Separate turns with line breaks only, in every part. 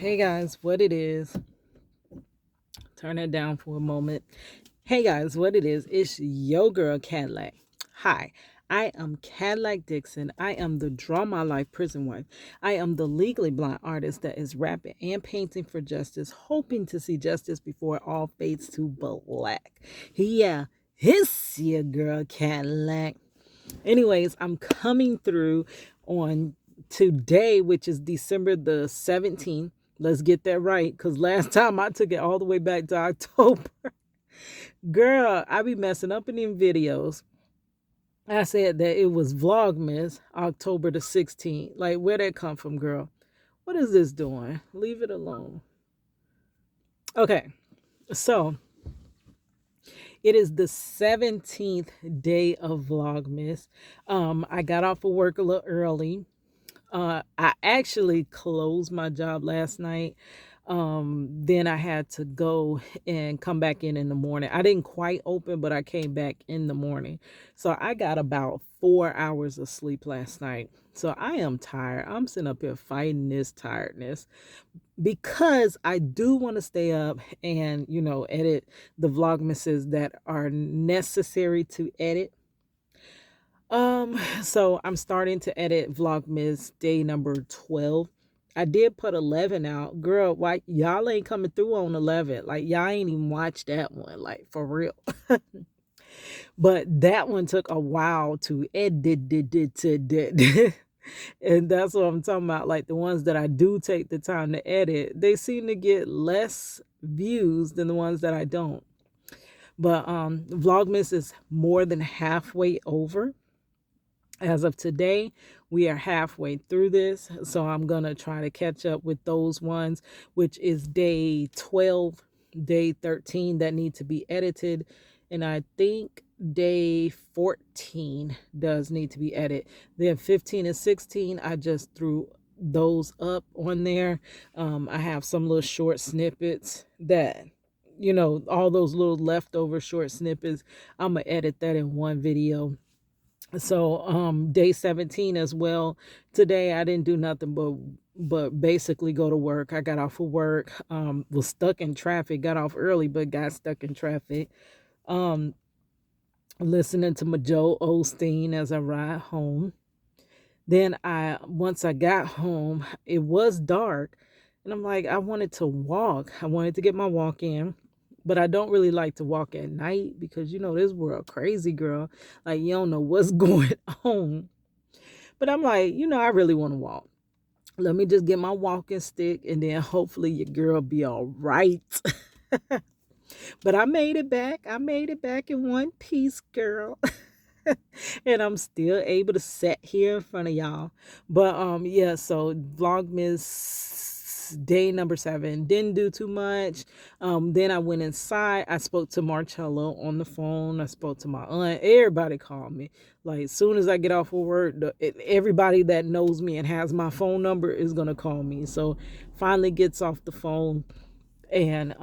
Hey guys, what it is, turn it down for a moment. Hey guys, what it is, it's your girl Cadillac. Hi, I am Cadillac Dixon. I am the Draw My Life prison wife. I am the legally blind artist that is rapping and painting for justice, hoping to see justice before it all fades to black. Yeah, it's your girl Cadillac. Anyways, I'm coming through on today, which is December the 17th. Let's get that right, because last time I took it all the way back to October. Girl, I be messing up in them videos. I said that it was Vlogmas, October the 16th. Like, where that come from, girl? What is this doing? Leave it alone. Okay, so it is the 17th day of Vlogmas. I got off of work a little early. I actually closed my job last night. Then I had to go and come back in the morning. I didn't quite open, but I came back in the morning. So I got about 4 hours of sleep last night. So I am tired. I'm sitting up here fighting this tiredness because I do want to stay up and, edit the vlogmases that are necessary to edit. So I'm starting to edit Vlogmas day number 12. I did put 11 out. Girl, why y'all ain't coming through on 11? Like, y'all ain't even watched that one, like, for real. But that one took a while to edit. And that's what I'm talking about. Like, the ones that I do take the time to edit, they seem to get less views than the ones that I don't. But Vlogmas is more than halfway over. As of today, we are halfway through this, so I'm going to try to catch up with those ones, which is day 12, day 13 that need to be edited, and I think day 14 does need to be edited. Then 15 and 16, I just threw those up on there. I have some little short snippets that, all those little leftover short snippets, I'm going to edit that in one video. So day 17 as well. Today I didn't do nothing but basically go to work. I got off of work, was stuck in traffic, got off early but got stuck in traffic. Listening to my Joe Osteen as I ride home. Then once I got home, it was dark and I'm like, I wanted to walk. I wanted to get my walk in. But I don't really like to walk at night because, this world crazy, girl. Like, you don't know what's going on. But I'm like, I really want to walk. Let me just get my walking stick and then hopefully your girl be all right. But I made it back. I made it back in one piece, girl. And I'm still able to sit here in front of y'all. But yeah, so Vlogmas day number 7 didn't do too much. Then I went inside. I spoke to Marcello on the phone. I spoke to my aunt. Everybody called me. Like, as soon as I get off of work, everybody that knows me and has my phone number is gonna call me. So finally gets off the phone, and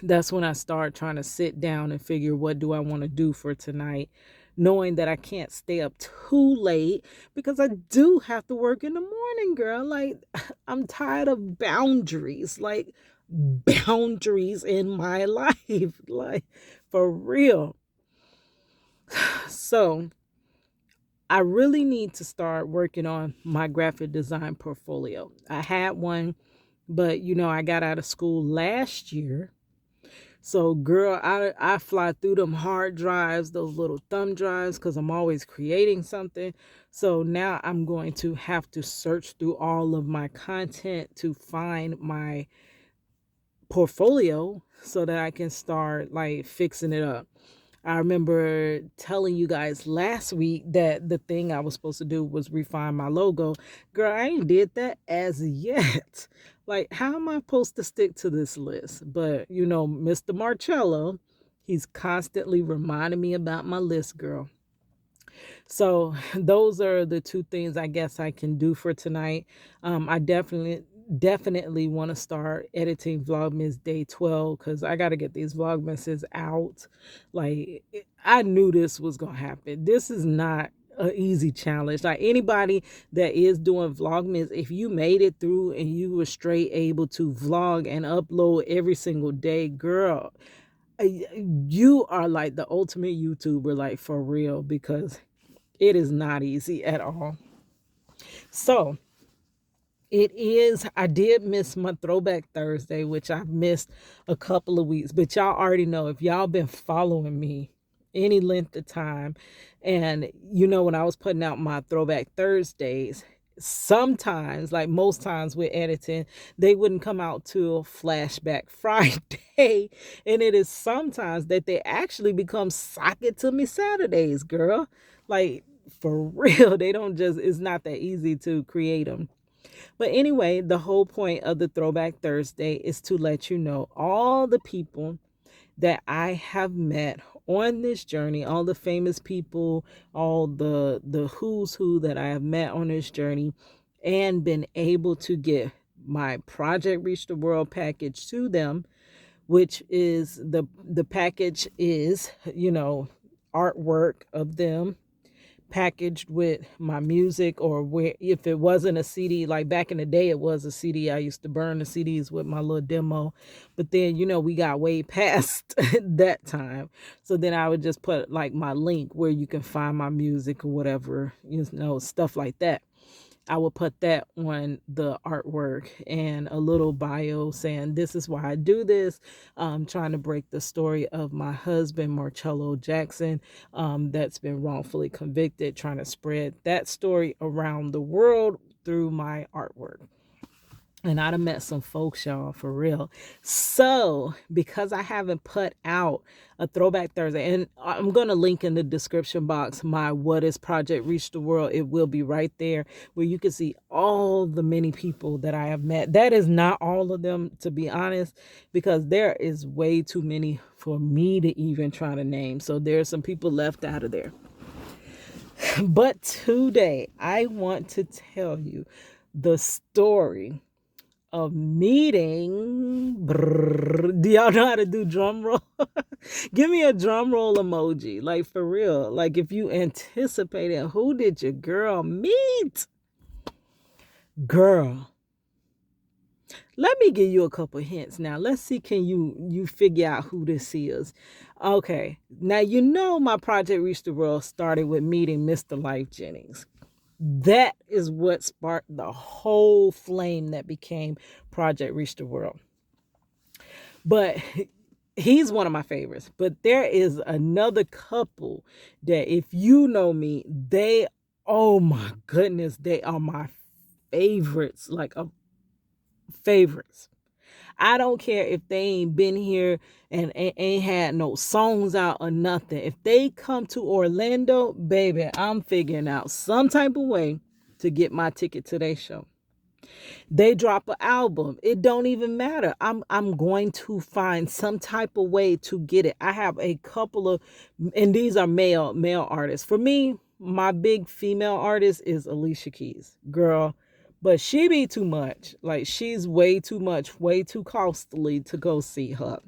that's when I start trying to sit down and figure what do I want to do for tonight, knowing that I can't stay up too late because I do have to work in the morning, girl. Like, I'm tired of boundaries, like boundaries in my life, like, for real. So I really need to start working on my graphic design portfolio. I had one, but I got out of school last year. So, girl, I fly through them hard drives, those little thumb drives, because I'm always creating something. So now I'm going to have to search through all of my content to find my portfolio so that I can start, like, fixing it up. I remember telling you guys last week that the thing I was supposed to do was refine my logo. Girl, I ain't did that as yet. Like, how am I supposed to stick to this list? But, Mr. Marcello, he's constantly reminding me about my list, girl. So those are the two things I guess I can do for tonight. I definitely want to start editing Vlogmas day 12 because I got to get these Vlogmases out. Like, I knew this was going to happen. This is not a easy challenge. Like anybody that is doing Vlogmas, if you made it through and you were straight able to vlog and upload every single day, girl, you are like the ultimate YouTuber, like for real, because it is not easy at all. So I did miss my throwback Thursday, which I've missed a couple of weeks, but y'all already know, if y'all been following me any length of time, and you know, when I was putting out my throwback Thursdays, sometimes, like most times with editing, they wouldn't come out till flashback Friday. And it is sometimes that they actually become socket to me Saturdays, girl. Like for real, they don't just, it's not that easy to create them. But anyway, the whole point of the Throwback Thursday is to let you know all the people that I have met on this journey, all the famous people, all the who's who that I have met on this journey, and been able to get my Project Reach the World package to them, which is the package is, you know, artwork of them packaged with my music, or where, if it wasn't a CD, like back in the day it was a CD, I used to burn the CDs with my little demo, but then, you know, we got way past that time. So then I would just put like my link where you can find my music or whatever, you know, stuff like that. I would put that on the artwork and a little bio saying, this is why I do this. Trying to break the story of my husband, Marcello Jackson, that's been wrongfully convicted, trying to spread that story around the world through my artwork. And I'd have met some folks, y'all, for real. So, because I haven't put out a Throwback Thursday, and I'm going to link in the description box my What is Project Reach the World. It will be right there where you can see all the many people that I have met. That is not all of them, to be honest, because there is way too many for me to even try to name. So, there's some people left out of there. But today, I want to tell you the story of meeting. Brrr. Do y'all know how to do drum roll? Give me a drum roll emoji, like for real. Like if you anticipated, who did your girl meet? Girl, let me give you a couple hints now. Let's see, can you figure out who this is? Okay, now you know my Project Reach the World started with meeting Mr. Life Jennings. That is what sparked the whole flame that became Project Reach the World. But he's one of my favorites. But there is another couple that, if you know me, they, oh my goodness, they are my favorites, like favorites. I don't care if they ain't been here and ain't had no songs out or nothing. If they come to Orlando, baby, I'm figuring out some type of way to get my ticket to their show. They drop an album, it don't even matter. I'm going to find some type of way to get it. I have a couple of, and these are male artists. For me, my big female artist is Alicia Keys, girl. But she be too much. Like, she's way too much, way too costly to go see her.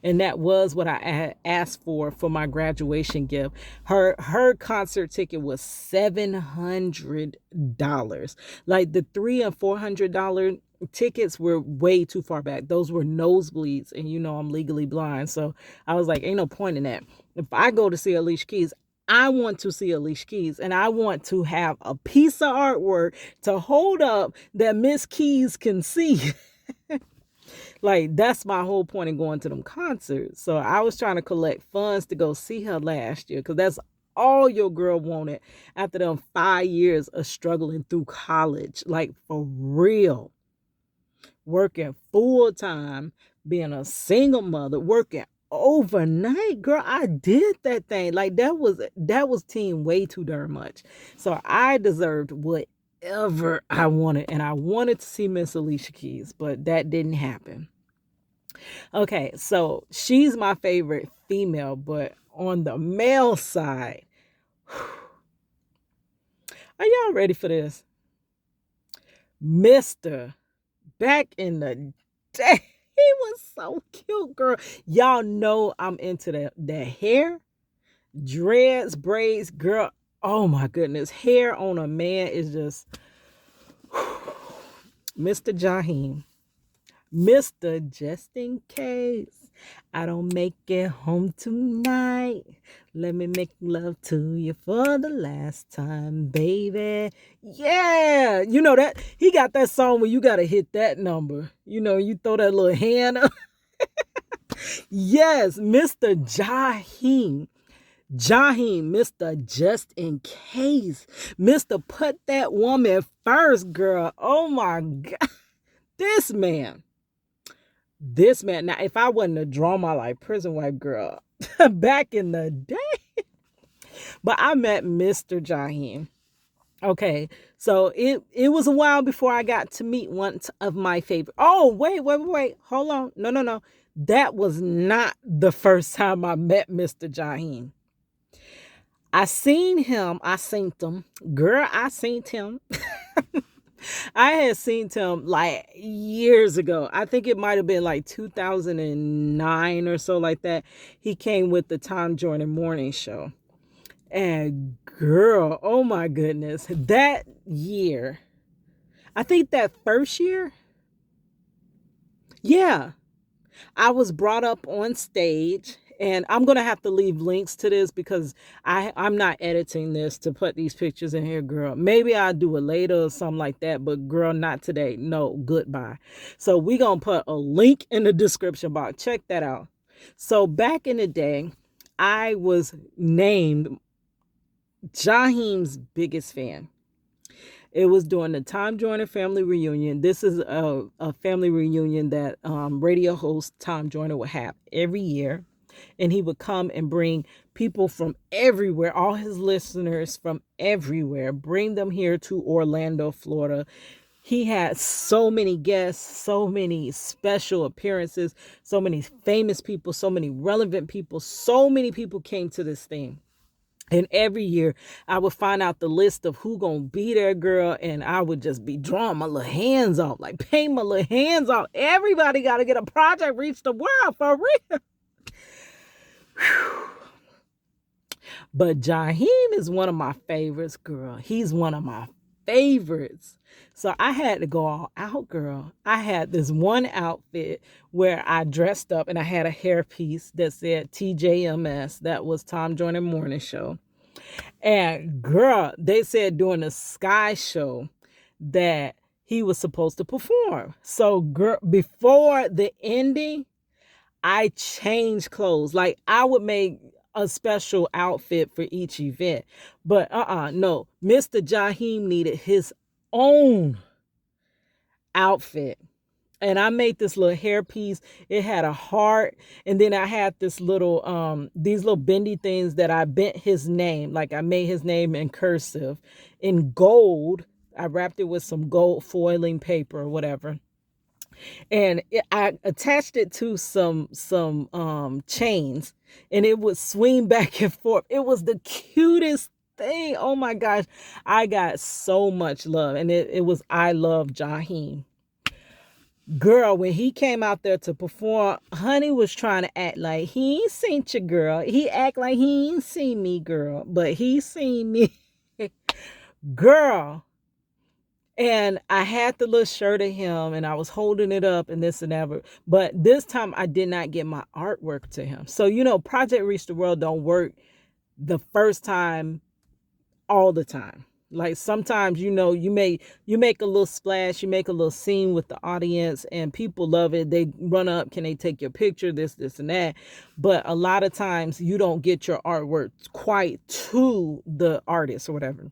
And that was what I asked for my graduation gift. Her concert ticket was $700. Like the $300 and $400 tickets were way too far back. Those were nosebleeds, and you know I'm legally blind, so I was like, ain't no point in that. If I go to see Alicia Keys, I want to see Alicia Keys, and I want to have a piece of artwork to hold up that Miss Keys can see. Like, that's my whole point in going to them concerts. So I was trying to collect funds to go see her last year, because that's all your girl wanted after them 5 years of struggling through college. Like, for real. Working full time, being a single mother, working overnight. Girl, I did that thing. Like, that was teen way too darn much. So I deserved whatever I wanted, and I wanted to see Miss Alicia Keys, but that didn't happen. Okay, so she's my favorite female, but on the male side, are y'all ready for this? Mr. Back in the day, he was so cute, girl. Y'all know I'm into the hair, dreads, braids, girl. Oh my goodness. Hair on a man is just Mr. Jaheim. Mr. Just in case I don't make it home tonight. Let me make love to you for the last time, baby. Yeah. You know that he got that song where you gotta hit that number. You know, you throw that little hand up. Yes, Mr. Jaheim. Jaheim, Mr. Just in case. Mr. Put that woman first, girl. Oh my God. This man. This man. Now, if I wasn't a drama like prison wife girl back in the day, but I met Mr. Jaheim. Okay, so it was a while before I got to meet one of my favorite. Oh, wait. Hold on. No. That was not the first time I met Mr. Jaheim. I seen him. I seen him. Girl, I seen him. I had seen him like years ago. I think it might have been like 2009 or so, like that. He came with the Tom Jordan Morning Show. And girl, oh my goodness, that year, I think that first year, yeah, I was brought up on stage, and I'm gonna have to leave links to this because I'm not editing this to put these pictures in here, girl. Maybe I'll do it later or something like that, but girl, not today. No, goodbye. So we gonna put a link in the description box. Check that out. So back in the day, I was named Jaheim's biggest fan. It was during the Tom Joyner family reunion. This is a family reunion that radio host Tom Joyner would have every year. And he would come and bring people from everywhere, all his listeners from everywhere, bring them here to Orlando, Florida. He had so many guests, so many special appearances, so many famous people, so many relevant people. So many people came to this thing. And every year I would find out the list of who gonna be there, girl, and I would just be drawing my little hands off, like paint my little hands off. Everybody gotta get a project reach the world for real. But Jaheim is one of my favorites, girl. He's one of my favorites. So I had to go all out, girl. I had this one outfit where I dressed up and I had a hairpiece that said TJMS. That was Tom Joyner Morning Show. And girl, they said during the Sky Show that he was supposed to perform. So girl, before the ending, I changed clothes. Like I would make a special outfit for each event. But no. Mr. Jaheim needed his own outfit. And I made this little hairpiece. It had a heart. And then I had this little these little bendy things that I bent his name. Like I made his name in cursive in gold. I wrapped it with some gold foiling paper or whatever. And I attached it to some chains, and it would swing back and forth. It was the cutest thing. Oh my gosh, I got so much love, and it was I love Jaheim. Girl, when he came out there to perform, honey was trying to act like he ain't seen you, girl. He act like he ain't seen me, girl, but he seen me. Girl. And I had the little shirt of him and I was holding it up and this and that. But this time I did not get my artwork to him. So, you know, Project Reach the World don't work the first time all the time. Like sometimes, you know, you make a little splash, you make a little scene with the audience and people love it. They run up, can they take your picture, this and that. But a lot of times you don't get your artwork quite to the artist or whatever.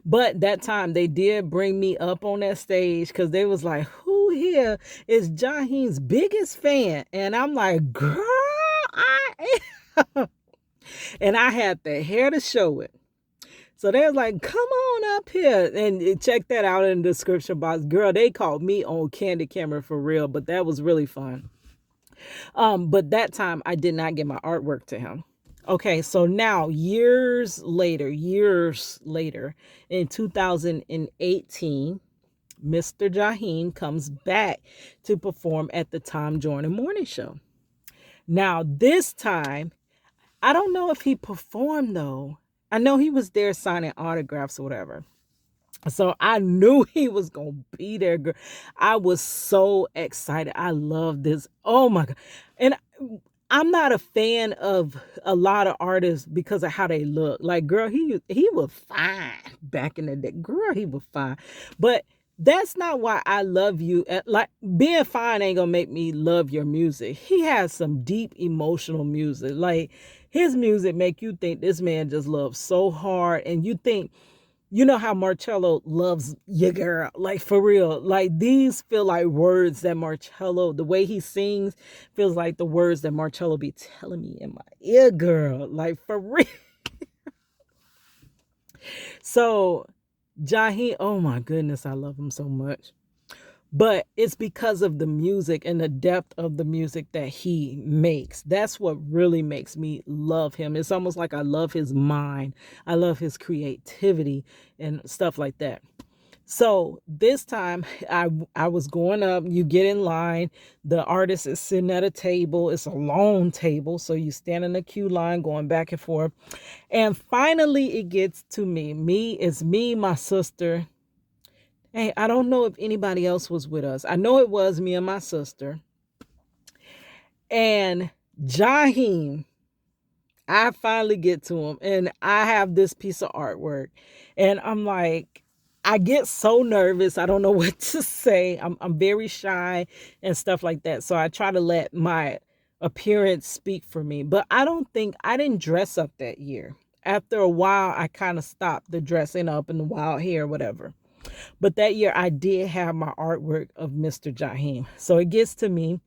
But that time they did bring me up on that stage because they was like, who here is Jaheim's biggest fan? And I'm like, girl, I am. And I had the hair to show it. So they was like, come on up here. And check that out in the description box. Girl, they called me on Candy Camera for real, but that was really fun. But that time I did not get my artwork to him. Okay, so now years later, in 2018, Mr. Jaheim comes back to perform at the Tom Joyner Morning Show. Now, this time, I don't know if he performed though. I know he was there signing autographs or whatever. So I knew he was gonna be there, girl. I was so excited. I love this. Oh my god. And I'm not a fan of a lot of artists because of how they look. Like, girl, he was fine back in the day. Girl, he was fine. But that's not why I love you. Like, being fine ain't gonna make me love your music. He has some deep emotional music. Like, his music make you think this man just loves so hard, and you think, you know how Marcello loves your girl, like, for real. Like, these feel like words that Marcello, the way he sings, feels like the words that Marcello be telling me in my ear, girl. Like, for real. So, Jaheim, oh my goodness, I love him so much. But it's because of the music and the depth of the music that he makes. That's what really makes me love him. It's almost like I love his mind. I love his creativity and stuff like that. So this time I was going up, you get in line, the artist is sitting at a table, it's a long table, so you stand in a queue line going back and forth. And finally it gets to me. It's me, my sister. Hey, I don't know if anybody else was with us. I know it was me and my sister. And Jaheim, I finally get to him and I have this piece of artwork. And I'm like, I get so nervous. I don't know what to say. I'm very shy and stuff like that. So I try to let my appearance speak for me. But I didn't dress up that year. After a while, I kind of stopped the dressing up and the wild hair, whatever. But that year I did have my artwork of Mr. Jaheim. So it gets to me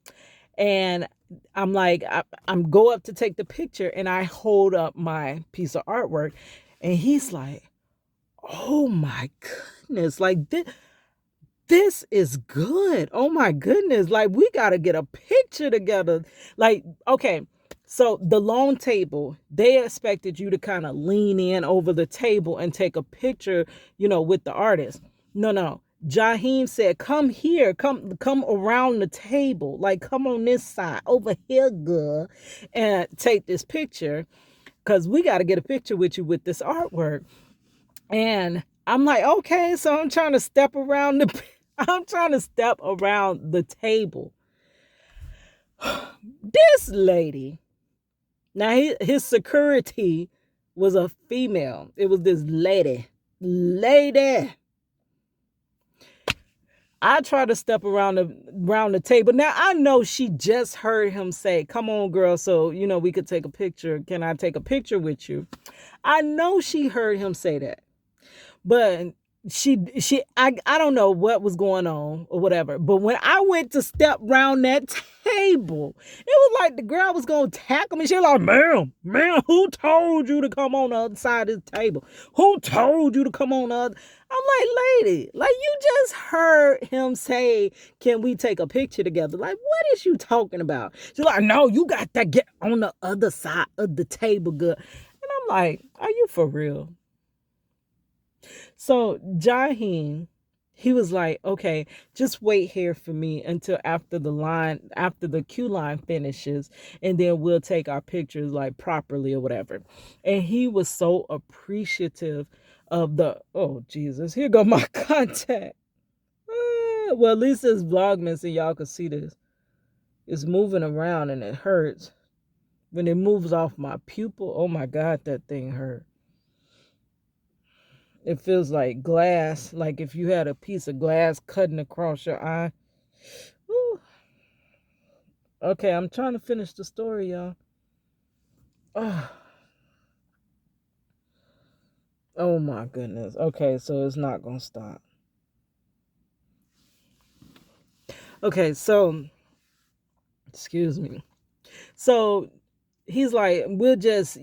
and I'm like, I'm go up to take the picture and I hold up my piece of artwork and he's like, oh my goodness, like this is good. Oh my goodness. Like, we got to get a picture together. Like, okay. So the long table, they expected you to kind of lean in over the table and take a picture, with the artist. No. Jaheim said, come here, come around the table. Like, come on this side over here, girl, and take this picture. Cause we got to get a picture with you with this artwork. And I'm like, okay, so I'm trying to step around the table. This lady, now his security was a female. It was this lady. I try to step around the table. Now I know she just heard him say, "Come on, girl, so we could take a picture. Can I take a picture with you?" I know she heard him say that. But I don't know what was going on or whatever. But when I went to step round that table, it was like the girl was gonna tackle me. She was like, ma'am, who told you to come on the other side of the table? Who told you to come on the other? I'm like, lady, like, you just heard him say, can we take a picture together? Like, what is you talking about? She's like, no, you got to get on the other side of the table, good. And I'm like, are you for real? So Jaheim, he was like, okay, just wait here for me until after the queue line finishes, and then we'll take our pictures like properly or whatever. And he was so appreciative of oh Jesus, here go my contact. Well, at least it's Vlogmas and y'all can see this. It's moving around and it hurts. When it moves off my pupil, oh my God, that thing hurt. It feels like glass, like if you had a piece of glass cutting across your eye. Ooh. Okay, I'm trying to finish the story, y'all. Oh. Oh my goodness. Okay, so it's not gonna stop. Okay, so excuse me. So he's like, we'll just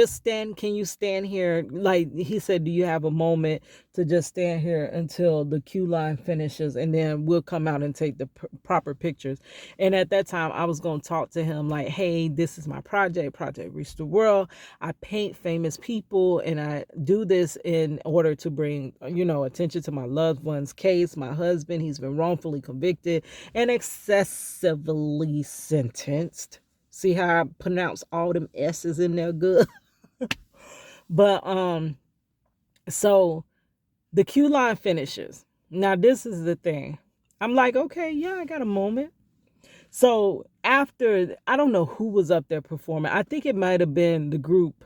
stand. Can you stand here? Like, he said, do you have a moment to just stand here until the queue line finishes, and then we'll come out and take the proper pictures. And at that time I was going to talk to him like, hey, this is my project Reach the World. I paint famous people, and I do this in order to bring attention to my loved one's case. My husband, he's been wrongfully convicted and excessively sentenced. See how I pronounce all them S's in there good? But so the queue line finishes. Now this is the thing. I'm like, okay, yeah, I got a moment. So after, I don't know who was up there performing. I think it might have been the group.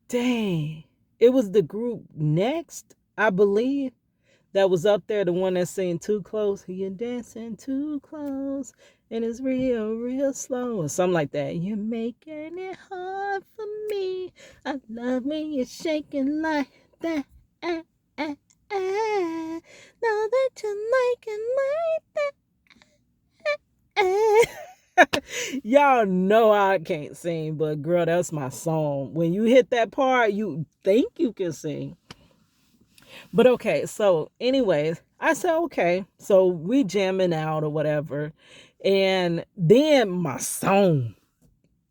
Dang. It was the group Next, I believe, that was up there, the one that sang Too Close. You're dancing too close and it's real, real slow, or something like that. You're making it hard for me. I love when you're shaking like that. Know that you like it like that. Y'all know I can't sing, but girl, that's my song. When you hit that part, you think you can sing. But okay, so anyways, I said okay. So we jamming out or whatever. And then my song,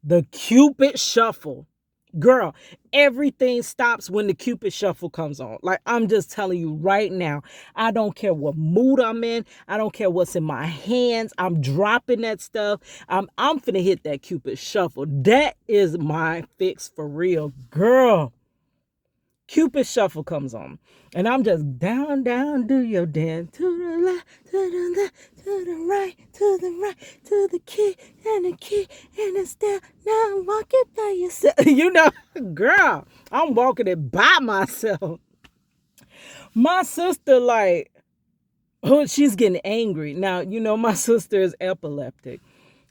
the Cupid Shuffle. Girl, everything stops when the Cupid Shuffle comes on. Like, I'm just telling you right now. I don't care what mood I'm in. I don't care what's in my hands. I'm dropping that stuff. I'm finna hit that Cupid Shuffle. That is my fix for real. Girl, Cupid Shuffle comes on. And I'm just down, down, do your dance. To the left, to the left, to the right, to the right, to the key, and it's down. Now walk it by yourself. You know, girl, I'm walking it by myself. My sister, like, oh, she's getting angry. Now, you know, my sister is epileptic.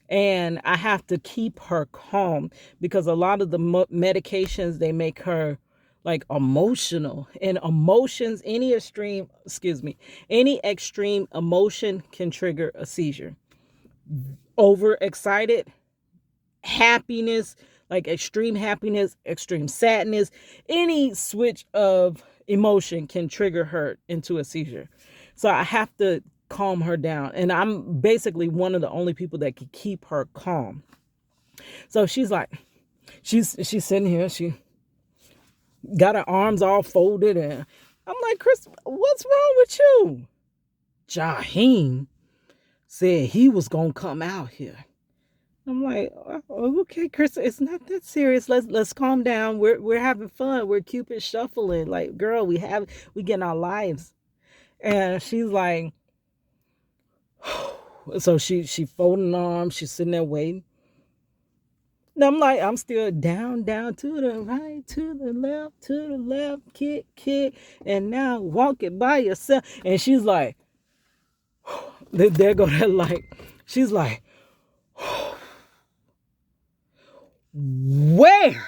And I have to keep her calm because a lot of the medications, they make her like emotional, and emotions, any extreme emotion can trigger a seizure. Overexcited, happiness, like extreme happiness, extreme sadness, any switch of emotion can trigger her into a seizure. So I have to calm her down, and I'm basically one of the only people that can keep her calm. So she's like, she's sitting here, she got her arms all folded, and I'm like, Chris, what's wrong with you? Jaheim said he was gonna come out here. I'm like, oh, okay, Chris, it's not that serious. Let's calm down. We're having fun. We're Cupid shuffling. Like, girl, we getting our lives. And she's like, so she folding arms. She's sitting there waiting. And I'm like, I'm still down, down, to the right, to the left, kick, and now walk it by yourself. And she's like, there go that light. She's like, where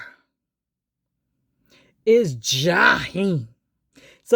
is Jaheim?